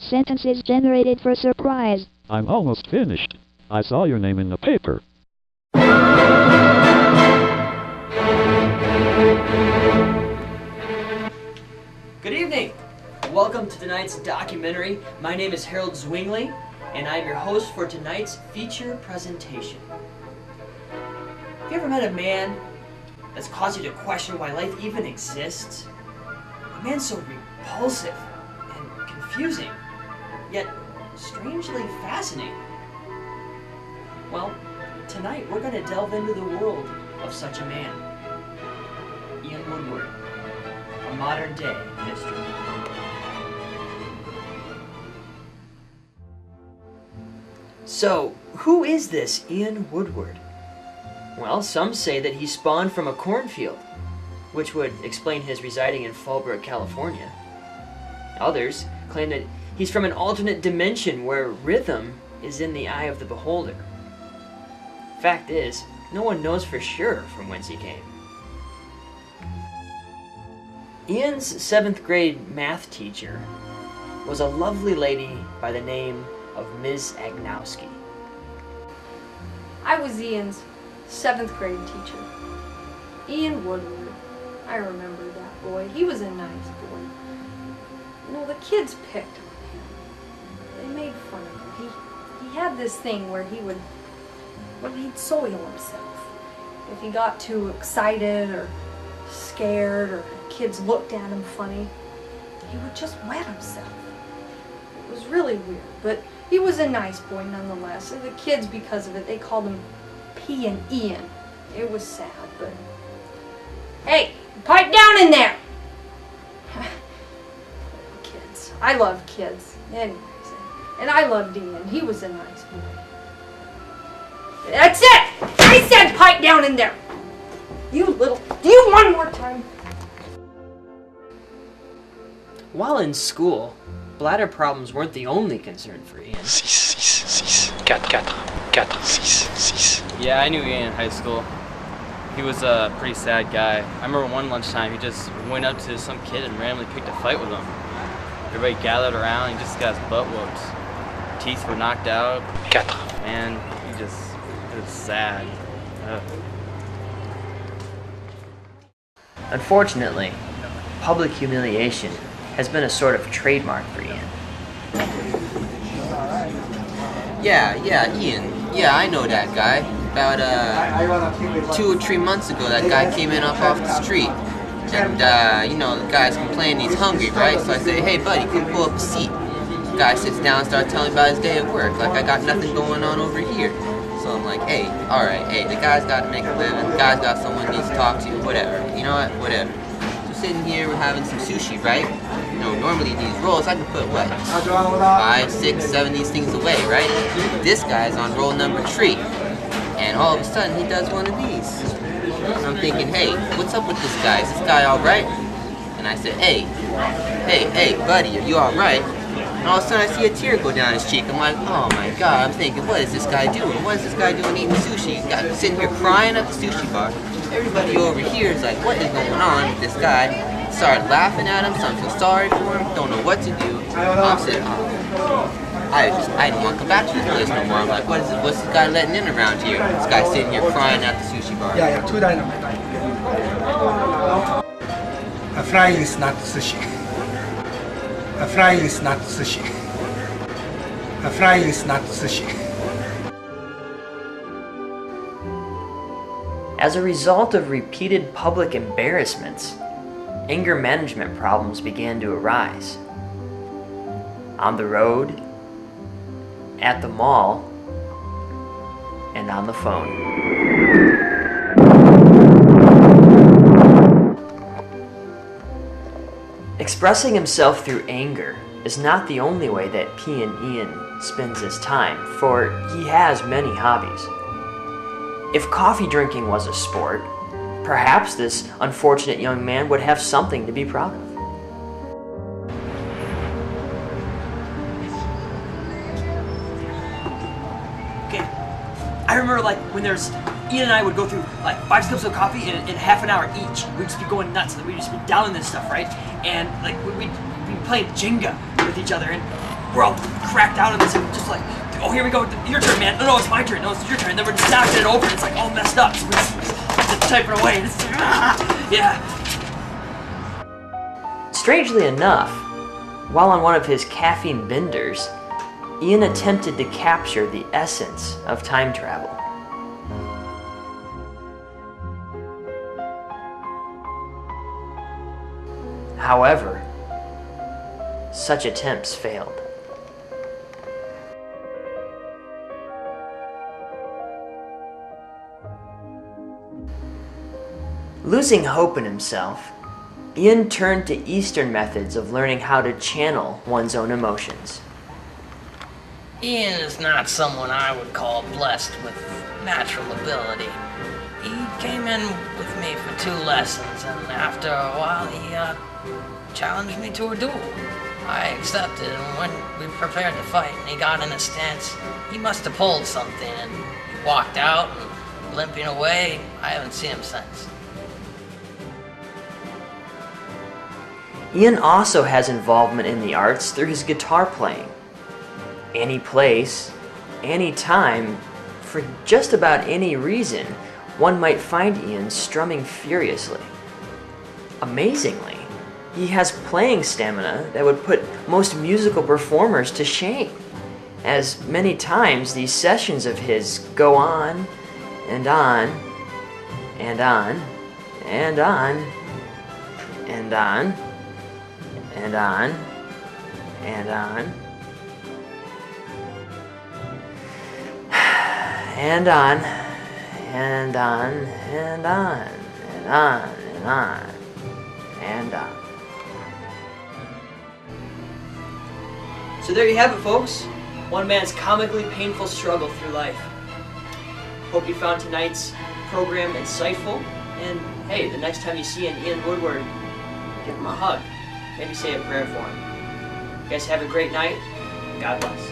Sentences generated for surprise. I'm almost finished. I saw your name in the paper. Good evening! Welcome to tonight's documentary. My name is Harold Zwingli, and I'm your host for tonight's feature presentation. Have you ever met a man that's caused you to question why life even exists? A man so repulsive and confusing, yet strangely fascinating. Well, tonight we're going to delve into the world of such a man, Ian Woodward, a modern-day mystery. So, who is this Ian Woodward? Well, some say that he spawned from a cornfield, which would explain his residing in Fallbrook, California. Others claim that he's from an alternate dimension where rhythm is in the eye of the beholder. Fact is, no one knows for sure from whence he came. Ian's 7th grade math teacher was a lovely lady by the name of Ms. Agnowski. I was Ian's 7th grade teacher. Ian Woodward. I remember that boy. He was a nice boy. You know, the kids picked on him. They made fun of him. He had this thing where he'd soil himself. If he got too excited or scared or kids looked at him funny, he would just wet himself. It was really weird, but he was a nice boy nonetheless. And the kids, because of it, they called him P and Ian. It was sad, but hey, pipe down in there! Kids. I love kids. Anyways, and I loved Ian. He was a nice boy. That's it! I said pipe down in there! You little... Do you one more time? While in school, bladder problems weren't the only concern for Ian. 6, 6, 4, 4, 6, 6. Yeah, I knew Ian in high school. He was a pretty sad guy. I remember one lunchtime he just went up to some kid and randomly picked a fight with him. Everybody gathered around and he just got his butt whooped. Teeth were knocked out. 4. And it was sad. Ugh. Unfortunately, public humiliation has been a sort of trademark for Ian. Yeah, Ian. Yeah, I know that guy. About 2 or 3 months ago, that guy came in off the street. And, the guy's complaining he's hungry, right? So I say, hey, buddy, come pull up a seat. The guy sits down and starts telling me about his day at work, like I got nothing going on over here. So I'm like, hey, alright, hey, the guy's got to make a living. The guy's got someone he needs to talk to, whatever. You know what? Whatever. So sitting here, we're having some sushi, right? You know, normally these rolls, I can put, what, 5, 6, 7 these things away, right? This guy's on roll number 3. And all of a sudden, he does one of these. And I'm thinking, hey, what's up with this guy? Is this guy alright? And I said, hey, buddy, are you alright? And all of a sudden, I see a tear go down his cheek. I'm like, oh my god. I'm thinking, what is this guy doing? What is this guy doing eating sushi? He's got sitting here crying at the sushi bar. Everybody over here is like, what is going on with this guy? Started laughing at him, so I feel sorry for him, don't know what to do. I'm sitting, I didn't want to come back to this place no more. I'm like, what's this guy letting in around here? This guy's sitting here crying at the sushi bar. Yeah, 2 dynamite. A fry is not sushi. A fry is not sushi. A fry is not sushi. As a result of repeated public embarrassments, anger management problems began to arise. On the road, at the mall, and on the phone. Expressing himself through anger is not the only way that P and Ian spends his time, for he has many hobbies. If coffee drinking was a sport, perhaps this unfortunate young man would have something to be proud of. Okay, I remember like when there's Ian and I would go through like 5 cups of coffee in half an hour each. We'd just be going nuts, and we'd just be downing this stuff, right? And like we'd be playing Jenga with each other, and we're all cracked out of this, and just like, oh, here we go, your turn, man. No, it's my turn. No, it's your turn. And then we're just knocking it over, and it's like all messed up. So we're just typing away. And it's yeah. Strangely enough, while on one of his caffeine benders, Ian attempted to capture the essence of time travel. However, such attempts failed. Losing hope in himself, Ian turned to Eastern methods of learning how to channel one's own emotions. Ian is not someone I would call blessed with natural ability. He came in with me for 2 lessons, and after a while he challenged me to a duel. I accepted, and when we prepared to fight and he got in a stance, he must have pulled something, and he walked out, and limping away. I haven't seen him since. Ian also has involvement in the arts through his guitar playing. Any place, any time, for just about any reason, one might find Ian strumming furiously. Amazingly, he has playing stamina that would put most musical performers to shame, as many times these sessions of his go on, and on, and on, and on, and on, and on, and on, and on, and on, and on, and on, and on, and on. So there you have it, folks. One man's comically painful struggle through life. Hope you found tonight's program insightful. And hey, the next time you see an Ian Woodward, give him a hug. Maybe say a prayer for him. You guys have a great night. God bless.